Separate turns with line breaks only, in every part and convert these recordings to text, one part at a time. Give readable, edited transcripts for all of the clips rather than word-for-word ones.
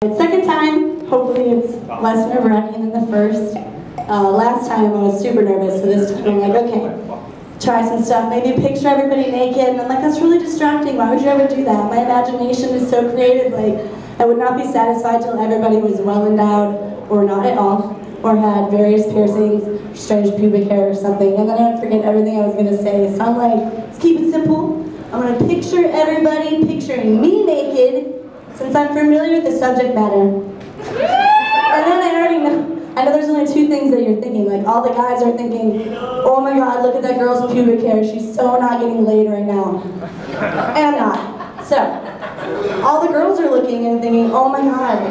Second time, hopefully it's less nerve-wracking than the first. Last time I was super nervous, so this time I'm like, okay, try some stuff. Maybe picture everybody naked, and I'm like, that's really distracting. Why would you ever do that? My imagination is so creative. Like, I would not be satisfied till everybody was well endowed, or not at all, or had various piercings, strange pubic hair or something, and then I would forget everything I was going to say. So I'm like, let's keep it simple. I'm going to picture everybody picturing me naked, since I'm familiar with the subject matter. And then I already know there's only two things that you're thinking. Like, all the guys are thinking, oh my god, look at that girl's pubic hair, she's so not getting laid right now. And I'm not. So, all the girls are looking and thinking, oh my god,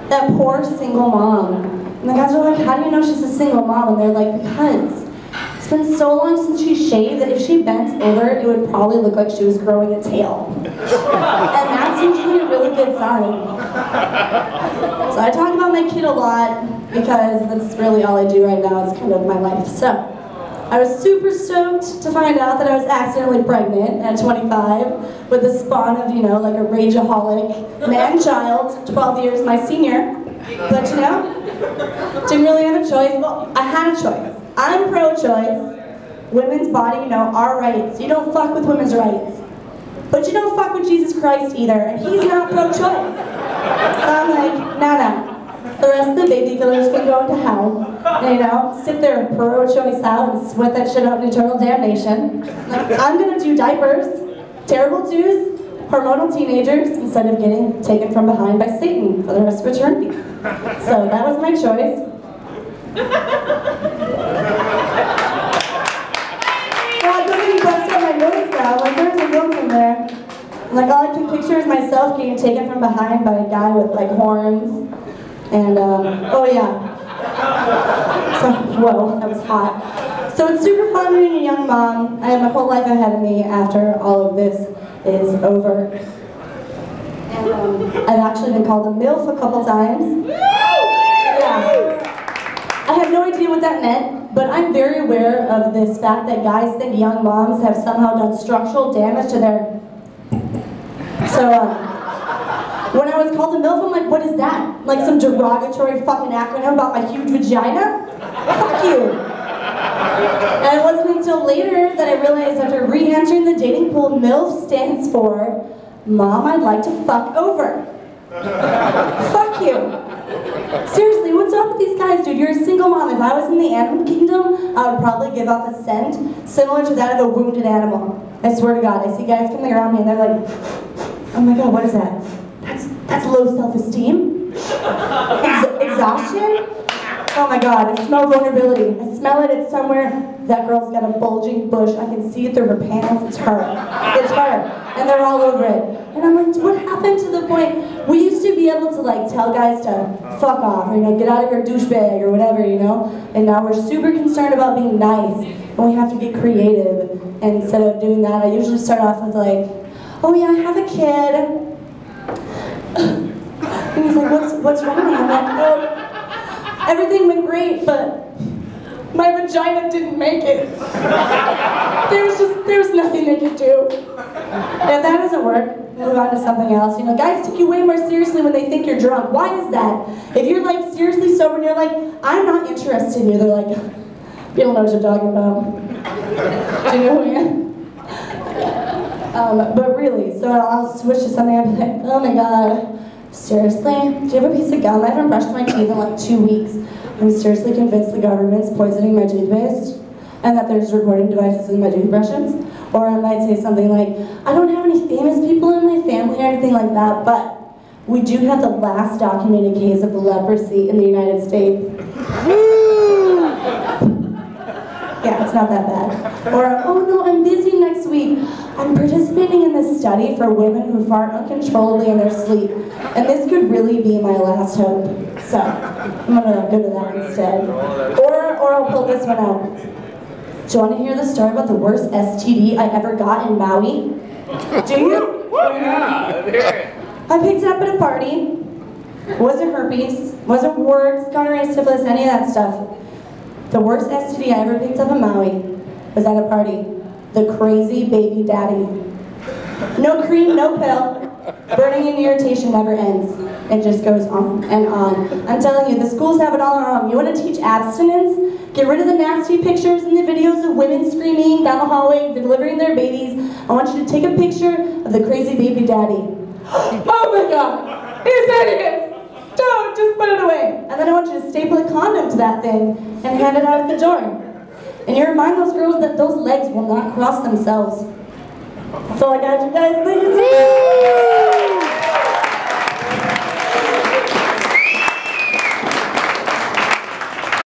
that poor single mom. And the guys are like, how do you know she's a single mom? And they're like, because it's been so long since she shaved that if she bent over, it would probably look like she was growing a tail. And that's usually a really good sign. So I talk about my kid a lot because that's really all I do right now. It's kind of my life. So I was super stoked to find out that I was accidentally pregnant at 25 with the spawn of, you know, like a rageaholic man-child, 12 years my senior. But, you know, didn't really have a choice. Well, I had a choice. I'm pro-choice. Women's body, you know, our rights. You don't fuck with women's rights. But you don't fuck with Jesus Christ either, and he's not pro-choice. So I'm like, nah. The rest of the baby killers can go into hell. And, you know, sit there pro-choice out and sweat that shit out in eternal damnation. Like, I'm gonna do diapers, terrible twos, hormonal teenagers, instead of getting taken from behind by Satan for the rest of eternity. So that was my choice. God, look at me bust out my notes now. Like, there's a note in there. Like, all I can picture is myself getting taken from behind by a guy with, like, horns. And, oh yeah. So, whoa, that was hot. So it's super fun being a young mom. I have my whole life ahead of me after all of this is over. And, I've actually been called a MILF a couple times. Yeah. I have no idea what that meant, but I'm very aware of this fact that guys think young moms have somehow done structural damage to their... So, when I was called a MILF, I'm like, what is that? Like some derogatory fucking acronym about my huge vagina? Fuck you. And it wasn't until later that I realized after re-entering the dating pool, MILF stands for Mom I'd Like to Fuck Over. Fuck you. Seriously, what's up with these guys, dude? You're a single mom. If I was in the animal kingdom, I would probably give off a scent similar to that of a wounded animal. I swear to God, I see guys coming around me and they're like, oh my god, what is that? That's low self-esteem? Exhaustion? Oh my god, I smell vulnerability. I smell it, it's somewhere. That girl's got a bulging bush. I can see it through her pants. It's her. It's her. And they're all over it. And I'm like, what happened to the point? We used to be able to like tell guys to fuck off, or, you know, get out of your douchebag or whatever, you know? And now we're super concerned about being nice. And we have to get creative. And instead of doing that, I usually start off with like, oh yeah, I have a kid. And he's like, what's wrong? I'm like, oh, everything went great, but my vagina didn't make it. There's nothing they could do. If that doesn't work, move on to something else. You know, guys take you way more seriously when they think you're drunk. Why is that? If you're like seriously sober and you're like, I'm not interested in you, they're like, you don't know what you're talking about. Do you know who I am? But really, so I'll switch to something, I'll be like, oh my god, seriously? Do you have a piece of gum? I haven't brushed my teeth in like 2 weeks. I'm seriously convinced the government's poisoning my toothpaste and that there's recording devices in my toothbrushes. Or I might say something like, I don't have any famous people in my family or anything like that, but we do have the last documented case of leprosy in the United States. Yeah, it's not that bad. Or, oh no, I'm busy next week. I'm participating in this study for women who fart uncontrollably in their sleep. And this could really be my last hope. So, I'm gonna go to that instead. Or I'll pull this one out. Do you want to hear the story about the worst STD I ever got in Maui? Do you?
Yeah.
I picked it up at a party. Wasn't herpes, wasn't warts, gonorrhea, syphilis, any of that stuff. The worst STD I ever picked up in Maui was at a party. The crazy baby daddy. No cream, no pill. Burning and irritation never ends. It just goes on and on. I'm telling you, the schools have it all wrong. You want to teach abstinence? Get rid of the nasty pictures and the videos of women screaming down the hallway, delivering their babies. I want you to take a picture of the crazy baby daddy. Oh my God, he's hideous. Don't, just put it away. And then I want you to staple a condom to that thing and hand it out at the door. And you remind those girls that those legs will not cross themselves. That's all I got, you guys. Please.